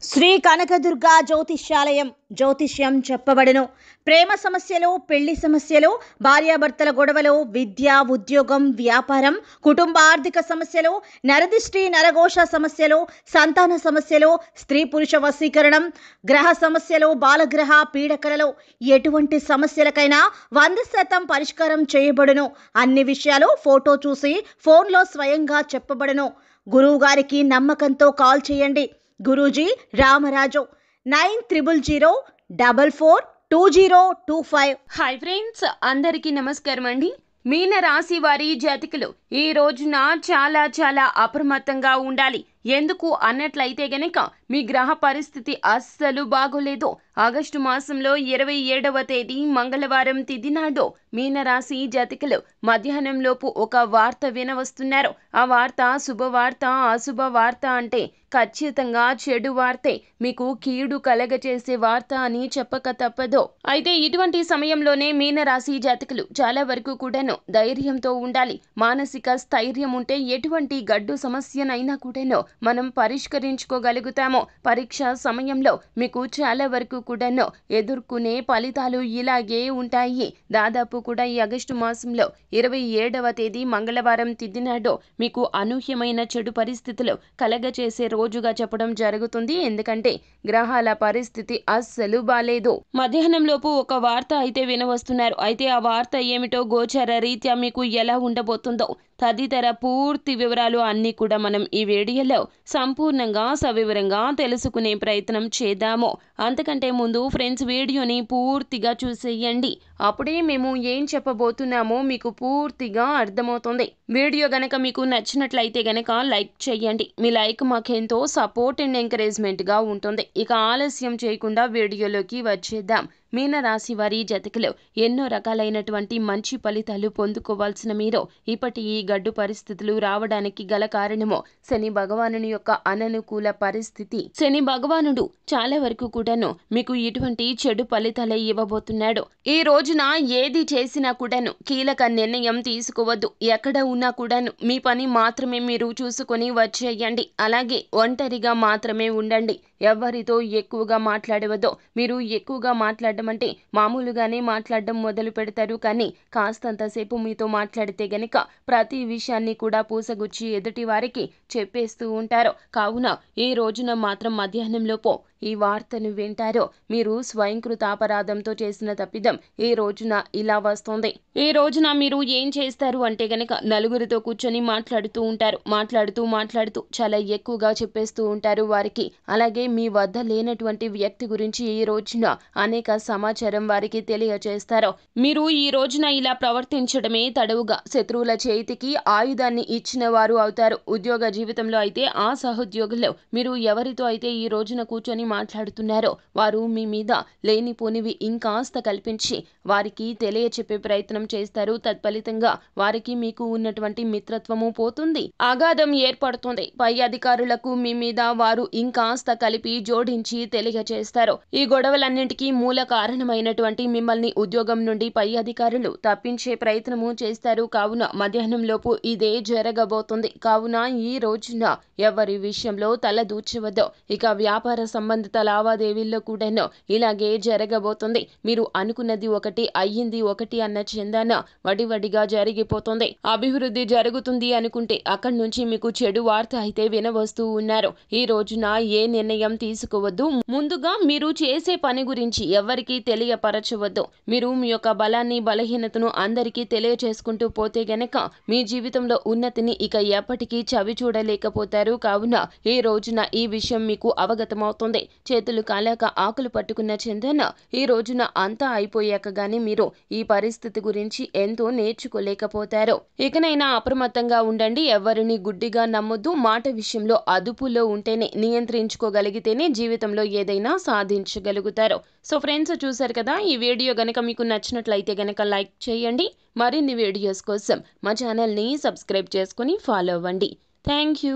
శ్రీ కనకదుర్గా జ్యోతిష్యాలయం జ్యోతిష్యం చెప్పబడును. ప్రేమ సమస్యలు, పెళ్లి సమస్యలు, భార్యాభర్తల గొడవలు, విద్య, ఉద్యోగం, వ్యాపారం, కుటుంబ ఆర్థిక సమస్యలు, నరదిష్టి, నరఘోష సమస్యలు, సంతాన సమస్యలు, స్త్రీ పురుష వశీకరణం, గ్రహ సమస్యలు, బాలగ్రహ పీడకలలో ఎటువంటి సమస్యలకైనా 100% పరిష్కారం చేయబడును. అన్ని విషయాలు ఫోటో చూసి ఫోన్లో స్వయంగా చెప్పబడును. గురువు గారికి నమ్మకంతో కాల్ చేయండి. గురూజీ రామరాజు 9000442025. హాయ్ ఫ్రెండ్స్, అందరికీ నమస్కారం అండి. మీన రాశి వారి జాతకులు ఈ రోజున చాలా అప్రమత్తంగా ఉండాలి. ఎందుకు అన్నట్లయితే గనక మీ గ్రహ పరిస్థితి అస్సలు బాగోలేదు. ఆగస్టు మాసంలో 27వ తేదీ మంగళవారం తిథి నాడు మీనరాశి జాతకులు మధ్యాహ్నంలోపు ఒక వార్త వినవస్తున్నారు. ఆ వార్త శుభవార్త, అశుభ వార్త అంటే ఖచ్చితంగా చెడు వార్తే, మీకు కీడు కలగచేసే వార్త అని చెప్పక తప్పదు. అయితే ఇటువంటి సమయంలోనే మీనరాశి జాతకులు చాలా వరకు కూడాను ధైర్యంతో ఉండాలి. మానసిక స్థైర్యం ఉంటే ఎటువంటి గడ్డు సమస్యనైనా కూడాను మనం పరిష్కరించుకోగలుగుతాము. పరీక్ష సమయంలో మీకు చాలా వరకు కూడాను ఎదుర్కొనే ఫలితాలు ఇలాగే ఉంటాయి. దాదాపు కూడా ఈ ఆగస్టు మాసంలో 27వ తేదీ మంగళవారం తిథి నాడు మీకు అనూహ్యమైన చెడు పరిస్థితులు కలగచేసే రోజుగా చెప్పడం జరుగుతుంది. ఎందుకంటే గ్రహాల పరిస్థితి అస్సలు బాలేదు. మధ్యాహ్నం లోపు ఒక వార్త అయితే వినవస్తున్నారు. అయితే ఆ వార్త ఏమిటో, గోచార రీత్యా మీకు ఎలా ఉండబోతుందో తదితర పూర్తి వివరాలు అన్నీ కూడా మనం ఈ వీడియోలో సంపూర్ణంగా సవివరంగా తెలుసుకునే ప్రయత్నం చేద్దాము. అంతకంటే ముందు ఫ్రెండ్స్, వీడియోని పూర్తిగా చూసేయండి. అప్పుడే మేము ఏం చెప్పబోతున్నామో మీకు పూర్తిగా అర్థమవుతుంది. వీడియో గనక మీకు నచ్చినట్లయితే గనక లైక్ చేయండి. మీ లైక్ మాకెంతో సపోర్ట్ అండ్ ఎంకరేజ్మెంట్ గా ఉంటుంది. ఇక ఆలస్యం చేయకుండా వీడియోలోకి వచ్చేద్దాం. మీనరాశి వారి జాతకులు ఎన్నో రకాలైనటువంటి మంచి ఫలితాలు పొందుకోవాల్సిన మీరు ఇప్పటి ఈ గడ్డు పరిస్థితులు రావడానికి గల కారణము శని భగవానుని యొక్క అననుకూల పరిస్థితి. శని భగవానుడు చాలా వరకు కూడాను మీకు ఇటువంటి చెడు ఫలితాలే ఇవ్వబోతున్నాడు. ఈ రోజున ఏది చేసినా కూడాను కీలక నిర్ణయం తీసుకోవద్దు. ఎక్కడ ఉన్నా కూడాను మీ పని మాత్రమే మీరు చూసుకొని వచ్చేయండి. అలాగే ఒంటరిగా మాత్రమే ఉండండి. ఎవరితో ఎక్కువగా మాట్లాడవద్దు. మీరు ఎక్కువగా మాట్లాడడం అంటే మామూలుగానే మాట్లాడడం మొదలు పెడతారు, కానీ కాస్తంతసేపు మీతో మాట్లాడితే గనక ప్రతి విషయాన్ని కూడా పూసగుచ్చి ఎదుటి వారికి చెప్పేస్తూ ఉంటారు. కావున ఈ రోజున మాత్రం మధ్యాహ్నంలోపు ఈ వార్తను వింటారో మీరు స్వయంకృత అపరాధంతో చేసిన తప్పిదం ఈ రోజున ఇలా వస్తుంది. ఈ రోజున మీరు ఏం చేస్తారు అంటే గనక నలుగురితో కూర్చొని మాట్లాడుతూ ఉంటారు. మాట్లాడుతూ చాలా ఎక్కువగా చెప్పేస్తూ ఉంటారు వారికి. అలాగే మీ వద్ద లేనటువంటి వ్యక్తి గురించి ఈ రోజున అనేక సమాచారం వారికి తెలియజేస్తారు. మీరు ఈ రోజున ఇలా ప్రవర్తించడమే తడవుగా శత్రువుల చేతికి ఆయుధాన్ని ఇచ్చిన వారు అవుతారు. ఉద్యోగ జీవితంలో అయితే ఆ సహోద్యోగులు మీరు ఎవరితో అయితే ఈ రోజున కూర్చొని మాట్లాడుతున్నారో వారు మీ మీద లేనిపోనివి ఇంకాస్త కల్పించి వారికి తెలియచెప్పే ప్రయత్నం చేస్తారు. తత్ఫలితంగా వారికి మీకు ఉన్నటువంటి మిత్రత్వము పోతుంది, అగాధం ఏర్పడుతుంది. పై అధికారులకు మీ మీద వారు ఇంకాస్త కలిపి జోడించి తెలియజేస్తారు. ఈ గొడవలన్నింటికీ మూల కారణమైనటువంటి మిమ్మల్ని ఉద్యోగం నుండి పై అధికారులు తప్పించే ప్రయత్నము చేస్తారు. కావున మధ్యాహ్నం లోపు ఇదే జరగబోతుంది. కావున ఈ రోజున ఎవరి విషయంలో తల దూర్చవద్దు. ఇక వ్యాపార సంబంధిత లావాదేవీల్లో కూడాను ఇలాగే జరగబోతుంది. మీరు అనుకున్నది ఒకటి, అయ్యింది ఒకటి అన్న చందాన వడివడిగా జరిగిపోతుంది. అభివృద్ధి జరుగుతుంది అనుకుంటే అక్కడి నుంచి మీకు చెడు వార్త అయితే వినవస్తూ ఉన్నారు. ఈ రోజున ఏ నిర్ణయం తీసుకోవద్దు. ముందుగా మీరు చేసే పని గురించి ఎవరికి తెలియపరచవద్దు. మీరు మీ యొక్క బలాన్ని, బలహీనతను అందరికీ తెలియచేసుకుంటూ పోతే గనక మీ జీవితంలో ఉన్నతిని ఇక ఎప్పటికీ చవి చూడలేకపోతారు. కావున ఈ రోజున ఈ విషయం మీకు అవగతమవుతుంది. చేతులు కాలాక ఆకులు పట్టుకున్న చందన ఈ రోజున అంతా అయిపోయాక గానీ మీరు ఈ పరిస్థితి గురించి ఎంతో నేర్చుకోలేకపోతారు. ఇకనైనా అప్రమత్తంగా ఉండండి. ఎవరిని గుడ్డిగా నమ్మొద్దు. మాట విషయంలో అదుపులో ఉంటేనే, నియంత్రించుకోగలిగితేనే జీవితంలో ఏదైనా సాధించగలుగుతారు. సో ఫ్రెండ్స్, చూసారు కదా, ఈ వీడియో గనక మీకు నచ్చినట్లయితే గనక లైక్ చేయండి. మరిన్ని వీడియోస్ కోసం మా ఛానల్ని సబ్స్క్రైబ్ చేసుకుని ఫాలో అవ్వండి. Thank you.